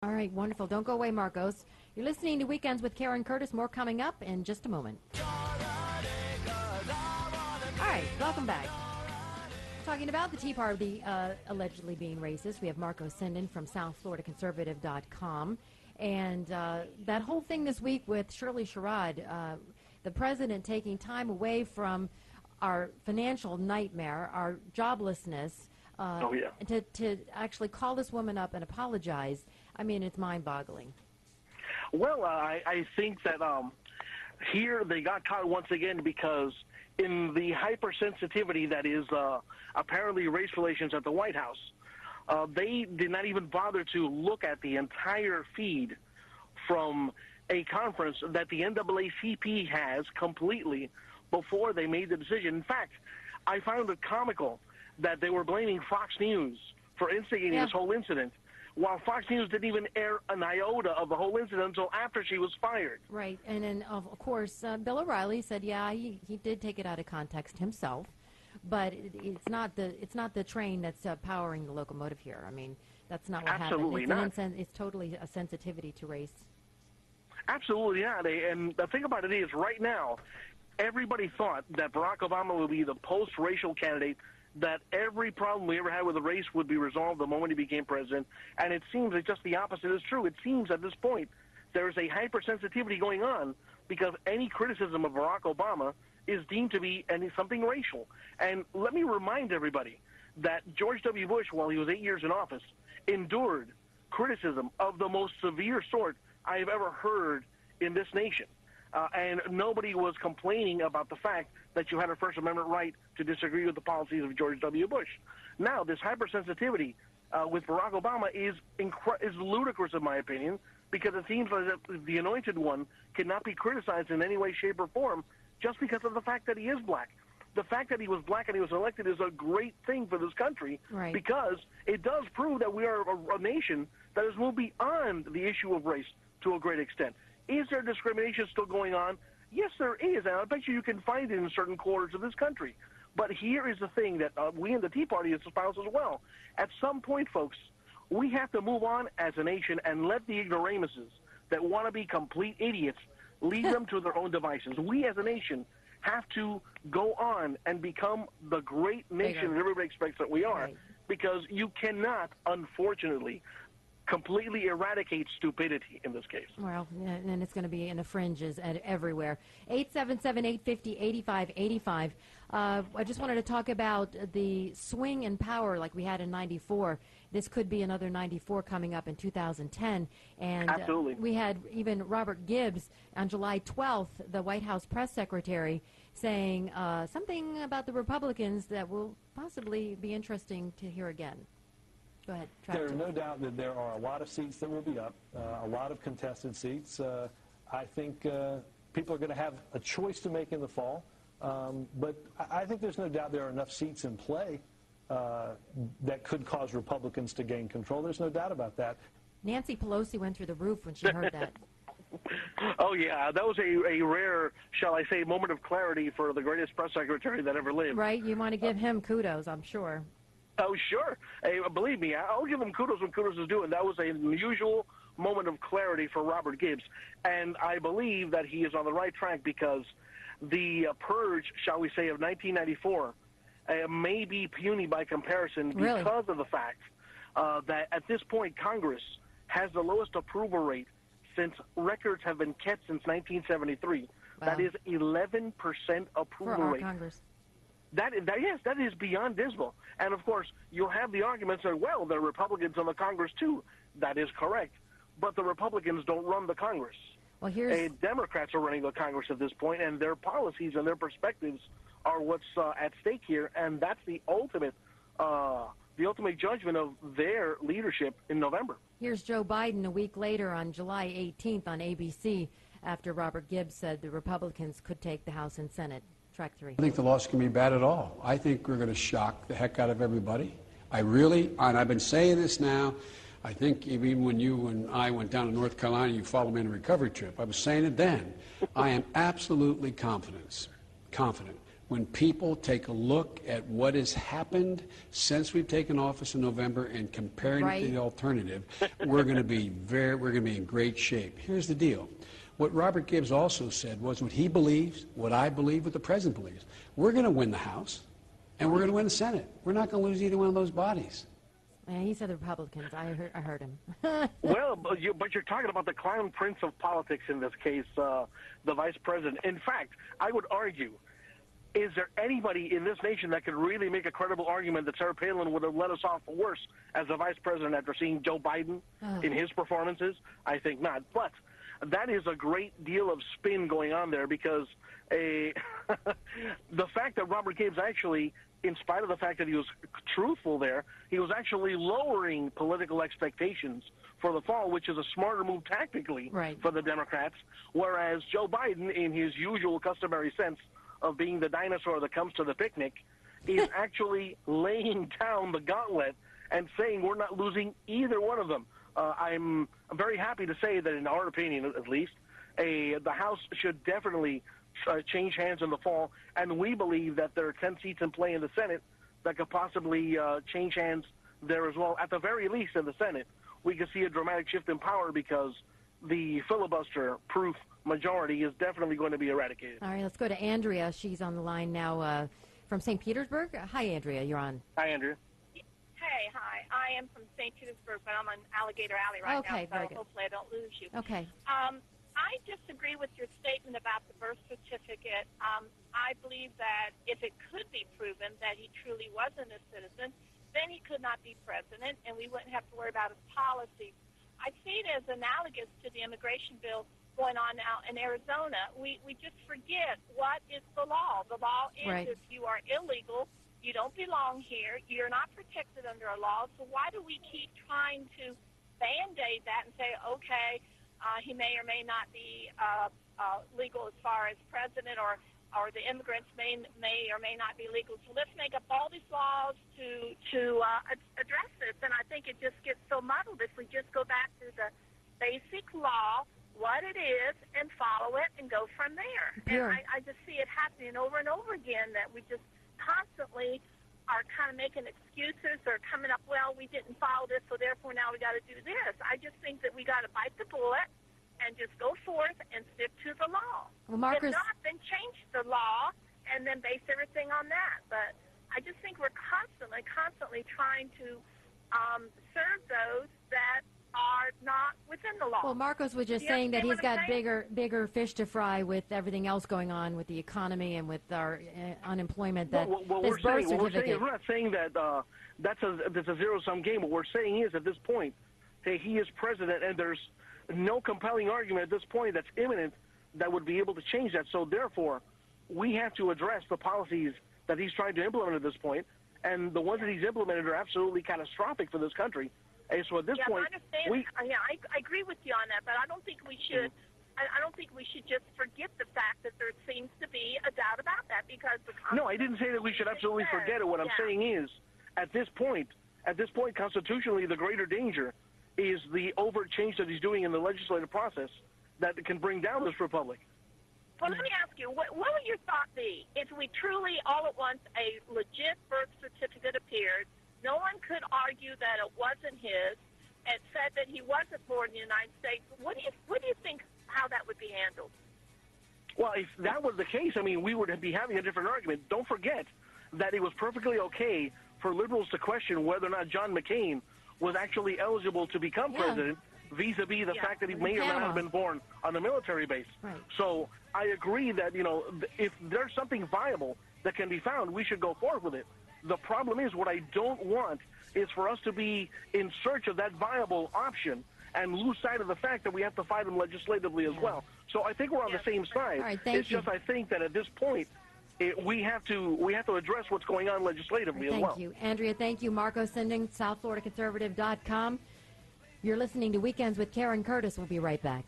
All right, wonderful. Don't go away, Marcos. You're listening to Weekends with Karen Curtis. More coming up in just a moment. All right, welcome back. Talking about the Tea Party allegedly being racist, we have Marcos Sendon from SouthFloridaConservative.com. And that whole thing this week with Shirley Sherrod, the president taking time away from our financial nightmare, our joblessness, to actually call this woman up and apologize. I mean, it's mind-boggling. Well, I think that here they got caught once again because in the hypersensitivity that is apparently race relations at the White House, they did not even bother to look at the entire feed from a conference that the NAACP has completely before they made the decision. In fact, I found it comical that they were blaming Fox News for instigating this whole incident, while Fox News didn't even air an iota of the whole incident until after she was fired. Right, and then, of course, Bill O'Reilly said, yeah, he did take it out of context himself, but it's not the train that's powering the locomotive here. I mean, that's not what Absolutely happened. It's totally a sensitivity to race. Absolutely not. And the thing about it is, right now, everybody thought that Barack Obama would be the post-racial candidate, that every problem we ever had with the race would be resolved the moment he became president, and it seems that just the opposite is true. It seems at this point there's a hypersensitivity going on because any criticism of Barack Obama is deemed to be something racial. And let me remind everybody that George W. Bush, while he was 8 years in office, endured criticism of the most severe sort I have ever heard in this nation. And nobody was complaining about the fact that you had a First Amendment right to disagree with the policies of George W. Bush. Now, this hypersensitivity with Barack Obama is ludicrous, in my opinion, because it seems like the anointed one cannot be criticized in any way, shape, or form just because of the fact that he is black. The fact that he was black and he was elected is a great thing for this country, right, because it does prove that we are a nation that has moved beyond the issue of race to a great extent. Is there discrimination still going on? Yes, there is, and I bet you can find it in certain quarters of this country. But here is the thing that we in the Tea Party espouse as well. At some point, folks, we have to move on as a nation and let the ignoramuses that want to be complete idiots lead them to their own devices. We as a nation have to go on and become the great nation that everybody expects that we are, right, because you cannot, unfortunately, completely eradicate stupidity in this case. Well, and it's going to be in the fringes everywhere. 877-850-8585. I just wanted to talk about the swing in power like we had in 94. This could be another 94 coming up in 2010. And absolutely. We had even Robert Gibbs on July 12th, the White House press secretary, saying something about the Republicans that will possibly be interesting to hear again. Go ahead. There's no doubt that there are a lot of seats that will be up, a lot of contested seats. I think people are going to have a choice to make in the fall, but I think there's no doubt there are enough seats in play that could cause Republicans to gain control. There's no doubt about that. Nancy Pelosi went through the roof when she heard that. Oh, yeah. That was a rare, shall I say, moment of clarity for the greatest press secretary that ever lived. Right. You want to give him kudos, I'm sure. Oh, sure. Hey, believe me, I'll give him kudos when kudos is due, and that was an unusual moment of clarity for Robert Gibbs. And I believe that he is on the right track because the purge, shall we say, of 1994 may be puny by comparison because of the fact that at this point Congress has the lowest approval rate since records have been kept since 1973. Wow. That is 11% approval rate. Congress. Yes, that is beyond dismal. And, of course, you'll have the argument that, well, there are Republicans on the Congress, too. That is correct. But the Republicans don't run the Congress. Well, Democrats are running the Congress at this point, and their policies and their perspectives are what's at stake here, and that's the ultimate judgment of their leadership in November. Here's Joe Biden a week later on July 18th on ABC after Robert Gibbs said the Republicans could take the House and Senate. Track 3. I think the loss can be bad at all. I think we're going to shock the heck out of everybody. And I've been saying this now, I think even when you and I went down to North Carolina, you followed me on a recovery trip. I was saying it then. I am absolutely confident when people take a look at what has happened since we've taken office in November and comparing it to the alternative, we're going to be in great shape. Here's the deal. What Robert Gibbs also said was what he believes, what I believe, what the president believes. We're going to win the House, and we're going to win the Senate. We're not going to lose either one of those bodies. Yeah, he said the Republicans. I heard him. Well, but you're talking about the clown prince of politics in this case, the vice president. In fact, I would argue, is there anybody in this nation that could really make a credible argument that Sarah Palin would have let us off worse as a vice president after seeing Joe Biden in his performances? I think not. But that is a great deal of spin going on there, because the fact that Robert Gibbs actually, in spite of the fact that he was truthful there, he was actually lowering political expectations for the fall, which is a smarter move tactically for the Democrats, whereas Joe Biden, in his usual customary sense of being the dinosaur that comes to the picnic, is actually laying down the gauntlet and saying we're not losing either one of them. I'm very happy to say that, in our opinion at least, the House should definitely change hands in the fall, and we believe that there are 10 seats in play in the Senate that could possibly change hands there as well. At the very least in the Senate, we could see a dramatic shift in power, because the filibuster-proof majority is definitely going to be eradicated. All right, let's go to Andrea. She's on the line now from St. Petersburg. Hi, Andrea. You're on. Hi, Andrea. Hey, hi. I am from St. Petersburg, but I'm on Alligator Alley right now, so hopefully I don't lose you. Okay. I disagree with your statement about the birth certificate. I believe that if it could be proven that he truly wasn't a citizen, then he could not be president, and we wouldn't have to worry about his policies. I see it as analogous to the immigration bill going on now in Arizona. We just forget what is the law. The law is if you are illegal, you don't belong here, you're not protected under a law, so why do we keep trying to Band-Aid that and say, okay, he may or may not be legal as far as president, or the immigrants may or may not be legal. So let's make up all these laws to address this. And I think it just gets so muddled if we just go back to the basic law, what it is, and follow it and go from there. Sure. And I just see it happening over and over again, that we just constantly are kind of making excuses or coming up, well, we didn't follow this, so therefore now we got to do this. I just think that we got to bite the bullet and just go forth and stick to the law. Well, Marcus, if not, then change the law and then base everything on that. But I just think we're constantly trying to serve those that are not within the law. well, Marcos was just saying that he's got bigger fish to fry with everything else going on with the economy and with our unemployment. That this birth certificate. We're not saying that that's a zero-sum game. What we're saying is, at this point, hey, he is president, and there's no compelling argument at this point that's imminent that would be able to change that. So therefore, we have to address the policies that he's trying to implement at this point, and the ones that he's implemented are absolutely catastrophic for this country. And so at this point, I agree with you on that, but I don't think we should. I don't think we should just forget the fact that there seems to be a doubt about that, because no, I didn't say that we should absolutely forget it. What I'm saying is, at this point, constitutionally, the greater danger is the overt change that he's doing in the legislative process that can bring down this republic. Well, let me ask you, what would your thought be if we truly, all at once, a legit birth certificate appeared, no one could argue that it wasn't his, and said that he wasn't born in the United States? What do you think how that would be handled? Well, if that was the case, I mean, we would be having a different argument. Don't forget that it was perfectly okay for liberals to question whether or not John McCain was actually eligible to become president, vis-a-vis the fact that he may or may not have been born on a military base. Right. So I agree that, if there's something viable that can be found, we should go forward with it. The problem is, what I don't want is for us to be in search of that viable option and lose sight of the fact that we have to fight them legislatively as well. So I think we're on the same side. All right, thank you. Just I think that at this point, we have to address what's going on legislatively as well. Thank you. Andrea, thank you. Marco Sendon, SouthFloridaConservative.com. You're listening to Weekends with Karen Curtis. We'll be right back.